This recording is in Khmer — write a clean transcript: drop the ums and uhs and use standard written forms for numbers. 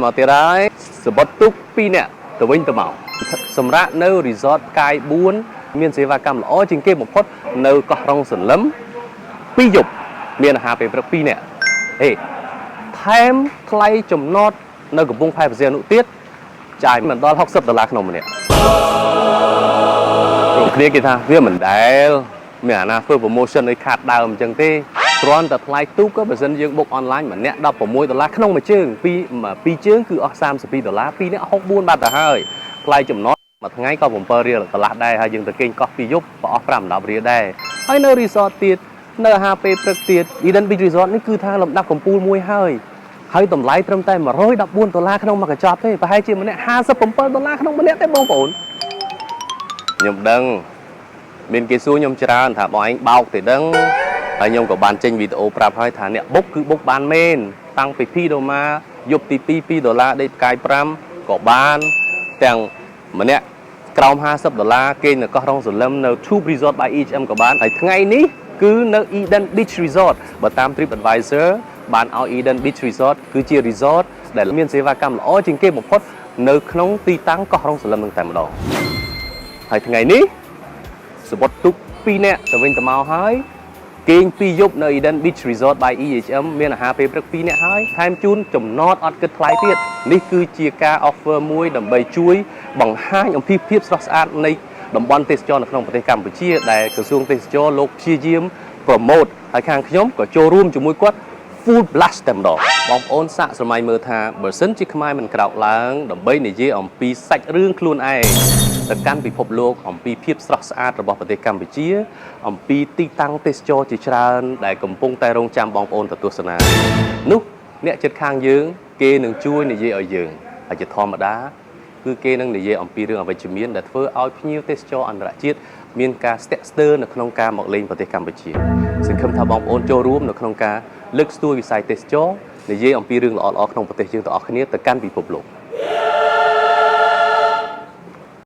មកទៀតហើយសបុតទុក2នាក់ទៅវិញទៅមកសម្រាប់នៅ resort ផ្កាយ4មានសេវាកម្មល្អជាងគេបំផុតនៅកោះរ៉ុងសន្លឹម2យប់មានអាហារពេលព្រឹក2នាក់ថែមថ្លៃចំណតនៅកំពង់ផែបរសៀននោះទៀតចាយមិនដល់$60ក្នុងម្នាក់គ្រប់គ្នាគេថាវាមិនដែលមានអាណាធ្វើ promotion ឲ្យខាតដើមអញ្ចឹងទេគ្រាន់តែថ្លៃទូកក៏បើសិនយើងបុកអនឡាញម្នាក់$16ក្នុងមួយជើងពីរជើងគឺអស់$32 2នាក់64បាត់ទៅហើយថ្លៃចំណតមួយថ្ងៃក៏7រៀលកន្លះដែរហើយយើងទៅគេងកោះ2យប់ក៏អស់5-10រៀលដែរហើយនៅ resort ទៀតនៅអាហារពេលព្រឹកទៀត Eden Beach Resort នេះគឺថាលំដាប់កំពូលមួយហើយតម្លៃត្រឹមតែ$114ក្នុងមួយកញ្ចប់ទេប្រហែលជាម្នាក់$57ក្នុងម្នាក់ទេបងប្អូនខ្ញុំដឹងមានគេសួរខ្ញុំច្រើនថាបងឯងបោកទេដឹងហើយខ្ញុំក៏បានចេញវីដេអូប្រាប់ហើយថាអ្នកបុកគឺបុកបានមែនតាំងពី$2យប់ទី2$ដេកផ្កាយ5ក៏បានទាំងម្នាក់ក្រោម$50គេនៅកោះរ៉ុងសន្លឹមនៅ Tube Resort by EHM ក៏បានហើយថ្ងៃនេះគឺនៅ Eden Beach Resort បើតាម TripAdvisor បានឲ្យ Eden Beach Resort គឺជា resort ដែលមានសេវាកម្មល្អជាងគេបំផុតនៅក្នុងទីតាំងកោះរ៉ុងសន្លឹមនឹងតែម្ដងហើយថ្ងៃនេះសបុតទុក2នាក់ទៅវិញទៅមកហើយគេង2យប់នៅ Eden Beach Resort by EHM មានអាហារពេលព្រឹក2នាក់ហើយថែមជូនចំណតអត់គិតថ្លៃទៀតនេះគឺជាការ offer មួយដើម្បីជួយបង្ហាញអំពីភាពស្រស់ស្អាតនៃតំបន់ទេសចរនៅក្នុងប្រទេសកម្ពុជាដែលក្រសួងទេសចរលោកព្យាយាម promote ហើយខាងខ្ញុំក៏ចូលរួមជាមួយគាត់ full blast តែម្ដងបងប្អូនសាកស្រមៃមើលថាបើសិនជាខ្មែរមិនក្រោកឡើងដើម្បីនិយាយអំពីសាច់រឿងខ្លួនឯងទៅកាន់ពិភពលោកអំពីភាពស្រស់ស្អាតរបស់ប្រទេសកម្ពុជាអំពីទីតាំងទេសចរជាច្រើនដែលកំពុងតែរងចាំបងប្អូនទៅទស្សនានោះអ្នកជិតខាងយើងគេនឹងជួយនិយាយឲ្យយើងហើយជាធម្មតាគឺគេនឹងនិយាយអំពីរឿងអវិជ្ជមានដែលធ្វើឲ្យភ្ញៀវទេសចរអន្តរជាតិមានការស្ទាក់ស្ទើរនៅក្នុងការមកលេងប្រទេសកម្ពុជាសង្ឃឹមថាបងប្អូនចូលរួមនៅក្នុងការលើកស្ទួយវិស័យទេសចរនិយាយអំពីរឿងល្អៗក្នុងប្រទេសយើងទាំងអស់គ្នាទៅកាន់ពិភពលោក